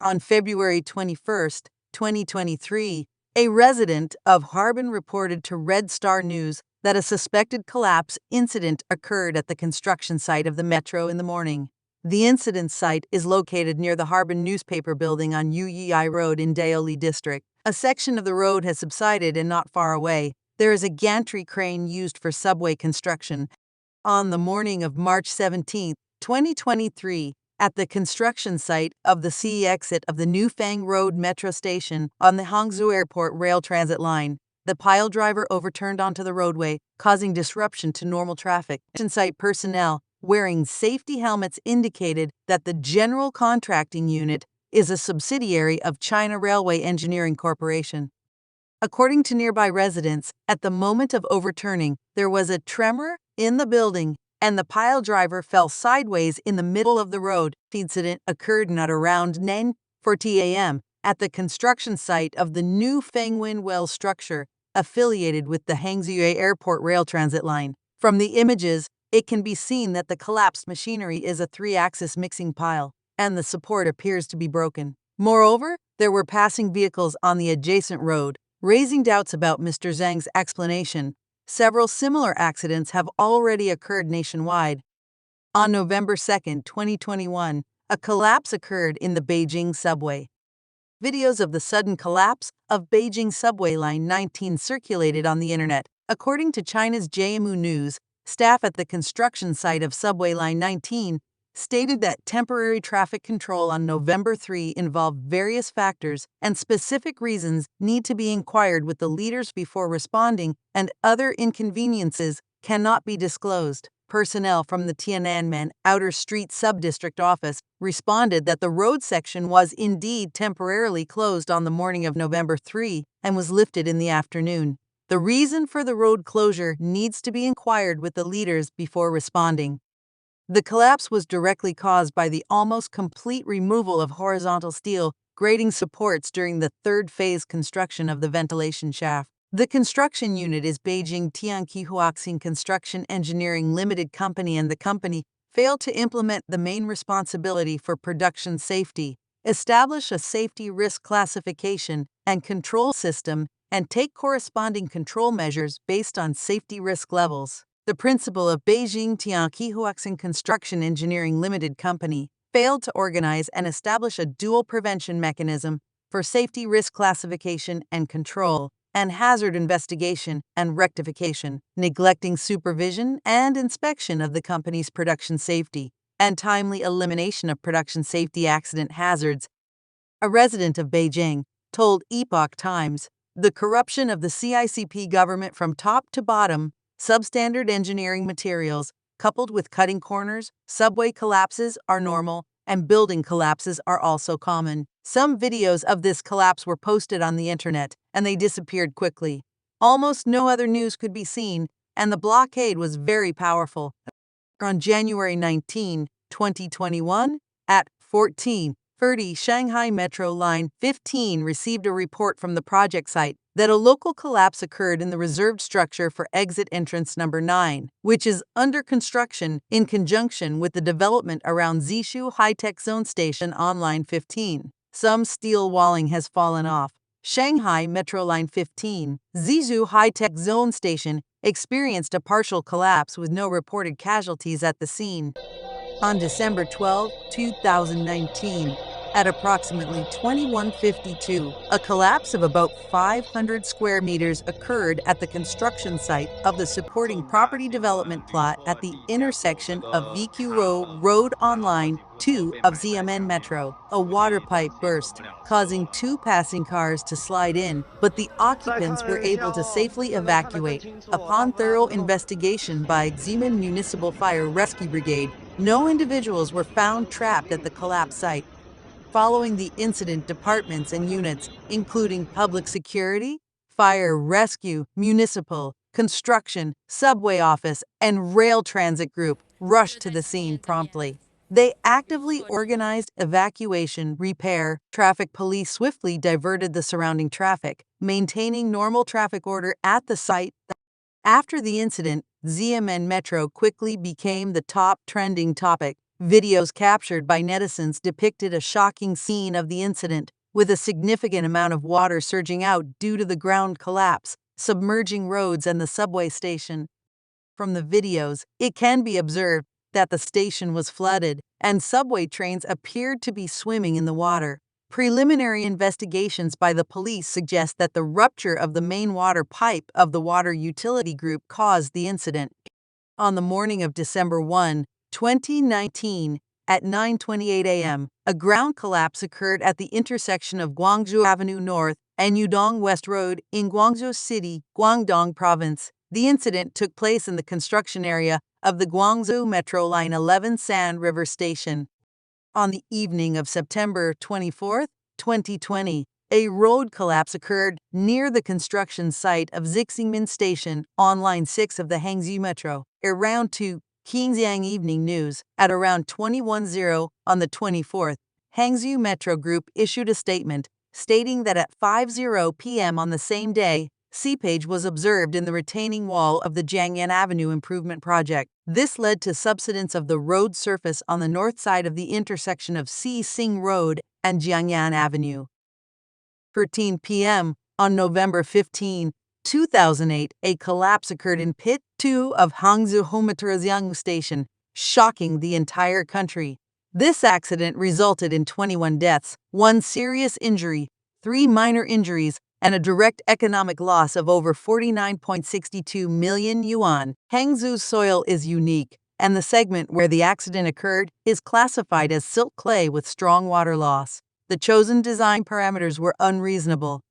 On February 21, 2023, a resident of Harbin reported to Red Star News that a suspected collapse incident occurred at the construction site of the metro in the morning. The incident site is located near the Harbin newspaper building on Uyei Road in Daoli district. A section of the road has subsided, and not far away, there is a gantry crane used for subway construction. On the morning of March 17, 2023, at the construction site of the C exit of the Newfang Road metro station on the Hangzhou Airport rail transit line, the pile driver overturned onto the roadway, causing disruption to normal traffic. Site personnel wearing safety helmets indicated that the General Contracting Unit is a subsidiary of China Railway Engineering Corporation. According to nearby residents, at the moment of overturning, there was a tremor in the building, and the pile driver fell sideways in the middle of the road. The incident occurred at around 9:40 a.m. at the construction site of the new Fengwen Well structure, affiliated with the Hangzhou Airport rail transit line. From the images, it can be seen that the collapsed machinery is a 3-axis mixing pile, and the support appears to be broken. Moreover, there were passing vehicles on the adjacent road, raising doubts about Mr. Zhang's explanation. Several similar accidents have already occurred nationwide. On November 2, 2021, a collapse occurred in the Beijing subway. Videos of the sudden collapse of Beijing subway line 19 circulated on the internet. According to China's JMU News, staff at the construction site of subway line 19 stated that temporary traffic control on November 3 involved various factors, and specific reasons need to be inquired with the leaders before responding, and other inconveniences cannot be disclosed. Personnel from the Tiananmen Outer Street Subdistrict Office responded that the road section was indeed temporarily closed on the morning of November 3 and was lifted in the afternoon. The reason for the road closure needs to be inquired with the leaders before responding. The collapse was directly caused by the almost complete removal of horizontal steel grating supports during the third-phase construction of the ventilation shaft. The construction unit is Beijing Tianqi Construction Engineering Limited Company, and the company failed to implement the main responsibility for production safety, establish a safety risk classification and control system, and take corresponding control measures based on safety risk levels. The principal of Beijing Tianqi Construction Engineering Limited Company failed to organize and establish a dual prevention mechanism for safety risk classification and control, and hazard investigation and rectification, neglecting supervision and inspection of the company's production safety, and timely elimination of production safety accident hazards. A resident of Beijing told Epoch Times, "The corruption of the CICP government from top to bottom, substandard engineering materials, coupled with cutting corners, subway collapses are normal, and building collapses are also common." Some videos of this collapse were posted on the internet, and they disappeared quickly. Almost no other news could be seen, and the blockade was very powerful. On January 19, 2021, at 14:30, Shanghai Metro Line 15 received a report from the project site that a local collapse occurred in the reserved structure for exit entrance number 9, which is under construction in conjunction with the development around Zishu High-Tech Zone Station on Line 15. Some steel walling has fallen off. Shanghai Metro Line 15, Zizhou High-Tech Zone Station, experienced a partial collapse with no reported casualties at the scene. On December 12, 2019, at approximately 21:52, a collapse of about 500 square meters occurred at the construction site of the supporting property development plot at the intersection of VQ Road on Line 2 of Xi'an Metro. A water pipe burst, causing 2 passing cars to slide in, but the occupants were able to safely evacuate. Upon thorough investigation by Xi'an Municipal Fire Rescue Brigade, no individuals were found trapped at the collapse site. Following the incident, departments and units, including public security, fire rescue, municipal, construction, subway office, and rail transit group, rushed to the scene promptly. They actively organized evacuation, repair, traffic police swiftly diverted the surrounding traffic, maintaining normal traffic order at the site. After the incident, Xiamen Metro quickly became the top trending topic, Videos captured by netizens depicted a shocking scene of the incident, with a significant amount of water surging out due to the ground collapse, submerging roads and the subway station. From the videos, it can be observed that the station was flooded and subway trains appeared to be swimming in the water. Preliminary investigations by the police suggest that the rupture of the main water pipe of the water utility group caused the incident. On the morning of December 1, 2019, at 9:28 a.m., a ground collapse occurred at the intersection of Guangzhou Avenue North and Yudong West Road in Guangzhou City, Guangdong Province. The incident took place in the construction area of the Guangzhou Metro Line 11 San River Station. On the evening of September 24, 2020, a road collapse occurred near the construction site of Xi'an Station on Line 6 of the Hangzhou Metro. Around 2 Xinjiang Evening News, at around 21:00 on the 24th, Hangzhou Metro Group issued a statement stating that at 5:00 p.m. on the same day, seepage was observed in the retaining wall of the Jiangyan Avenue Improvement Project. This led to subsidence of the road surface on the north side of the intersection of Xising Road and Jiangyan Avenue. 13 p.m. on November 15, 2008, a collapse occurred in Pit 2 of Hangzhou Metro Station, shocking the entire country. This accident resulted in 21 deaths, 1 serious injury, 3 minor injuries, and a direct economic loss of over 49.62 million yuan. Hangzhou's soil is unique, and the segment where the accident occurred is classified as silt clay with strong water loss. The chosen design parameters were unreasonable.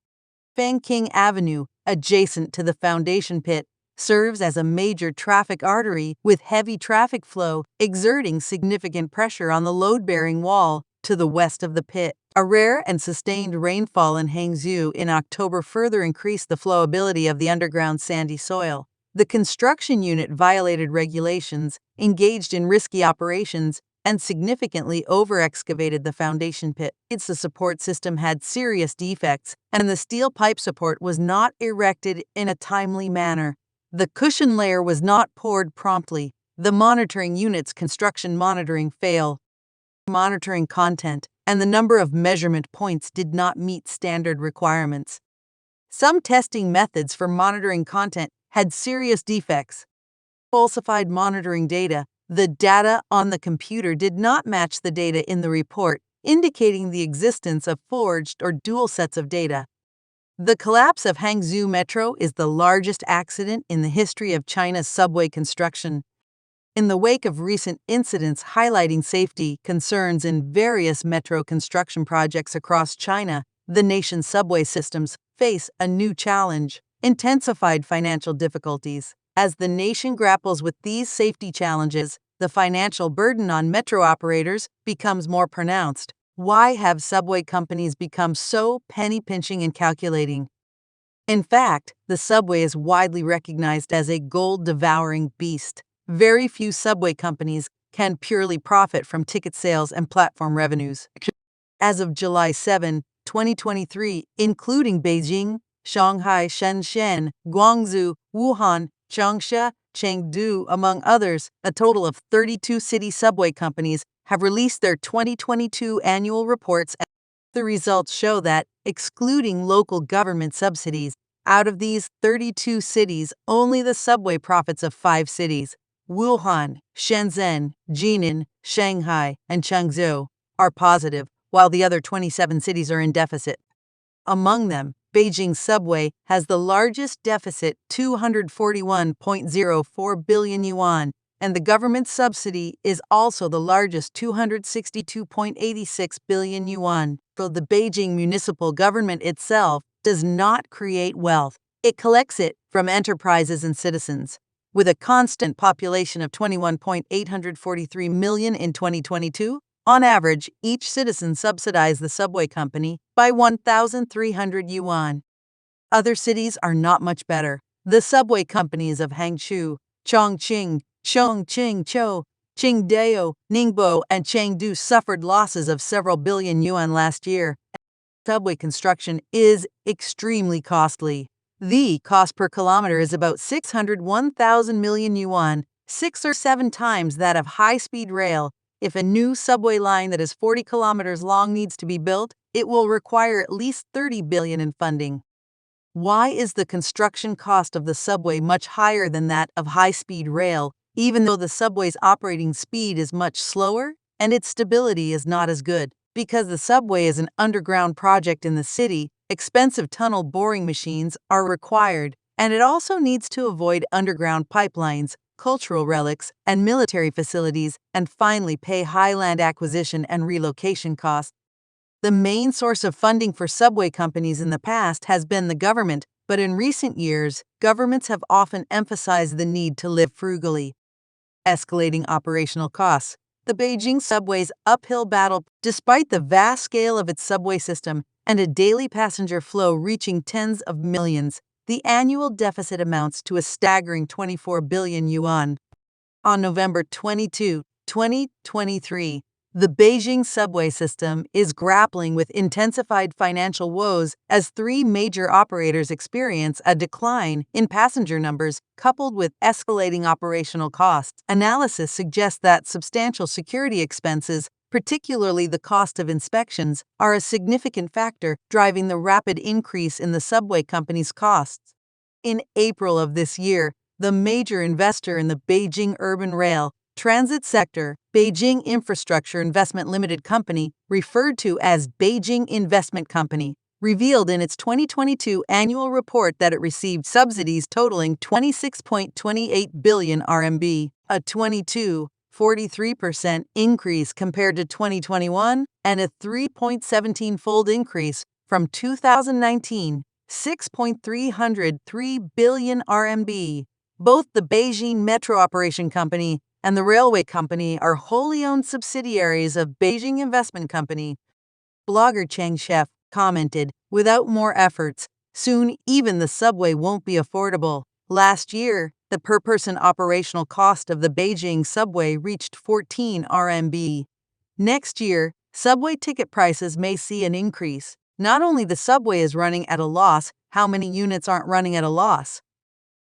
Fangqing Avenue, adjacent to the foundation pit, serves as a major traffic artery with heavy traffic flow exerting significant pressure on the load-bearing wall to the west of the pit. A rare and sustained rainfall in Hangzhou in October further increased the flowability of the underground sandy soil. The construction unit violated regulations, engaged in risky operations, and significantly over-excavated the foundation pit. The support system had serious defects, and the steel pipe support was not erected in a timely manner. The cushion layer was not poured promptly. The monitoring unit's construction monitoring failed. Monitoring content and the number of measurement points did not meet standard requirements. Some testing methods for monitoring content had serious defects. Falsified monitoring data. The data on the computer did not match the data in the report, indicating the existence of forged or dual sets of data. The collapse of Hangzhou Metro is the largest accident in the history of China's subway construction. In the wake of recent incidents highlighting safety concerns in various metro construction projects across China, the nation's subway systems face a new challenge: intensified financial difficulties. As the nation grapples with these safety challenges, the financial burden on metro operators becomes more pronounced. Why have subway companies become so penny-pinching and calculating? In fact, the subway is widely recognized as a gold-devouring beast. Very few subway companies can purely profit from ticket sales and platform revenues. As of July 7, 2023, including Beijing, Shanghai, Shenzhen, Guangzhou, Wuhan, Changsha, Chengdu, among others, a total of 32 city subway companies have released their 2022 annual reports. The results show that, excluding local government subsidies, out of these 32 cities, only the subway profits of 5 cities, Wuhan, Shenzhen, Jinan, Shanghai, and Changzhou, are positive, while the other 27 cities are in deficit. Among them, Beijing subway has the largest deficit, 241.04 billion yuan, and the government subsidy is also the largest, 262.86 billion yuan. So the Beijing municipal government itself does not create wealth. It collects it from enterprises and citizens. With a constant population of 21.843 million in 2022, on average, each citizen subsidized the subway company by 1,300 yuan. Other cities are not much better. The subway companies of Hangzhou, Chongqing, Chongqingzhou, Qingdao, Ningbo, and Chengdu suffered losses of several billion yuan last year. Subway construction is extremely costly. The cost per kilometer is about 601,000 million yuan, 6 or 7 times that of high-speed rail. If a new subway line that is 40 kilometers long needs to be built, it will require at least $30 billion in funding. Why is the construction cost of the subway much higher than that of high-speed rail, even though the subway's operating speed is much slower and its stability is not as good? Because the subway is an underground project in the city, expensive tunnel boring machines are required, and it also needs to avoid underground pipelines, cultural relics, and military facilities, and finally pay high land acquisition and relocation costs. The main source of funding for subway companies in the past has been the government, but in recent years, governments have often emphasized the need to live frugally. Escalating operational costs. The Beijing subway's uphill battle, despite the vast scale of its subway system and a daily passenger flow reaching tens of millions, the annual deficit amounts to a staggering 24 billion yuan. On November 22, 2023, the Beijing subway system is grappling with intensified financial woes as three major operators experience a decline in passenger numbers coupled with escalating operational costs. Analysis suggests that substantial security expenses, particularly the cost of inspections, are a significant factor driving the rapid increase in the subway company's costs. In April of this year, the major investor in the Beijing urban rail transit sector, Beijing Infrastructure Investment Limited Company, referred to as Beijing Investment Company, revealed in its 2022 annual report that it received subsidies totaling 26.28 billion RMB, a 42.43% increase compared to 2021 and a 3.17-fold increase from 2019, 6.303 billion RMB. Both the Beijing Metro Operation Company and the railway company are wholly owned subsidiaries of Beijing Investment Company. Blogger Cheng Chef commented, "Without more efforts, soon even the subway won't be affordable." Last year, the per-person operational cost of the Beijing subway reached 14 RMB. Next year, subway ticket prices may see an increase. Not only the subway is running at a loss, how many units aren't running at a loss?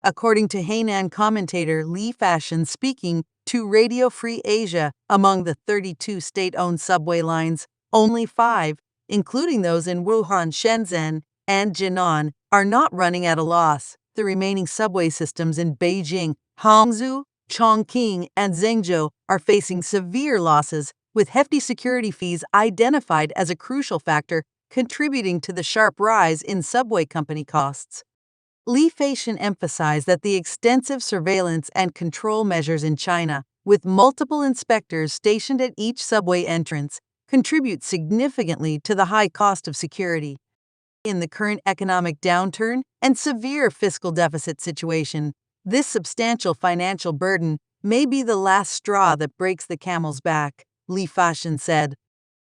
According to Hainan commentator Li Fashion speaking to Radio Free Asia, among the 32 state-owned subway lines, only 5, including those in Wuhan, Shenzhen, and Jinan, are not running at a loss. The remaining subway systems in Beijing, Hangzhou, Chongqing, and Zhengzhou are facing severe losses, with hefty security fees identified as a crucial factor contributing to the sharp rise in subway company costs. Li Fashion emphasized that the extensive surveillance and control measures in China, with multiple inspectors stationed at each subway entrance, contribute significantly to the high cost of security. In the current economic downturn and severe fiscal deficit situation, this substantial financial burden may be the last straw that breaks the camel's back, Li Fashion said.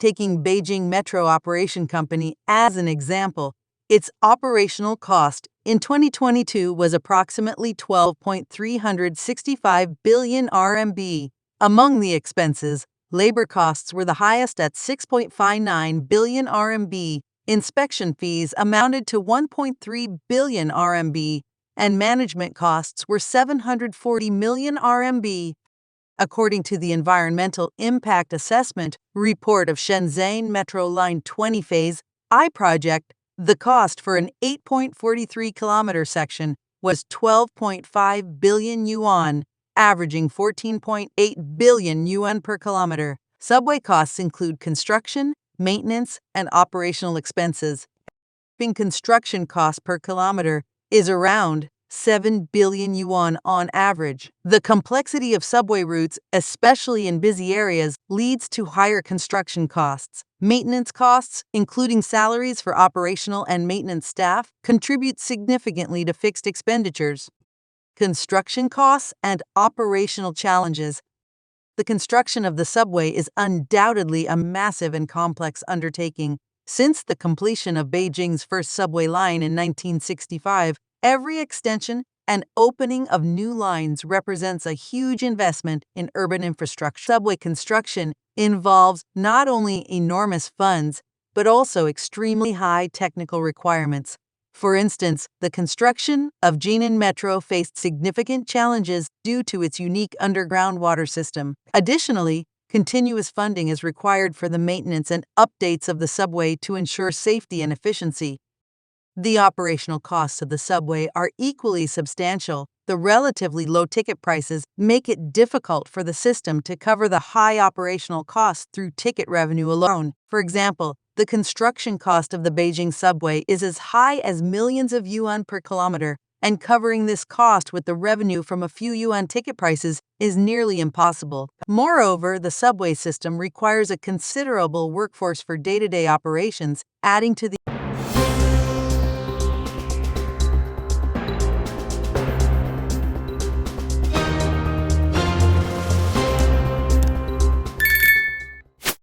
Taking Beijing Metro Operation Company as an example, its operational cost in 2022 was approximately 12.365 billion RMB. Among the expenses, labor costs were the highest at 6.59 billion RMB, inspection fees amounted to 1.3 billion RMB, and management costs were 740 million RMB. According to the Environmental Impact Assessment report of Shenzhen Metro Line 20 Phase I project, the cost for an 8.43-kilometer section was 12.5 billion yuan, averaging 14.8 billion yuan per kilometer. Subway costs include construction, maintenance, and operational expenses. Construction cost per kilometer is around 7 billion yuan on average. The complexity of subway routes, especially in busy areas, leads to higher construction costs. Maintenance costs, including salaries for operational and maintenance staff, contribute significantly to fixed expenditures. Construction costs and operational challenges. The construction of the subway is undoubtedly a massive and complex undertaking. Since the completion of Beijing's first subway line in 1965, every extension and opening of new lines represents a huge investment in urban infrastructure. Subway construction involves not only enormous funds, but also extremely high technical requirements. For instance, the construction of Jinan Metro faced significant challenges due to its unique underground water system. Additionally, Continuous funding is required for the maintenance and updates of the subway to ensure safety and efficiency. The operational costs of the subway are equally substantial. The relatively low ticket prices make it difficult for the system to cover the high operational costs through ticket revenue alone. For example, the construction cost of the Beijing subway is as high as millions of yuan per kilometer, and covering this cost with the revenue from a few yuan ticket prices is nearly impossible. Moreover, the subway system requires a considerable workforce for day-to-day operations, adding to the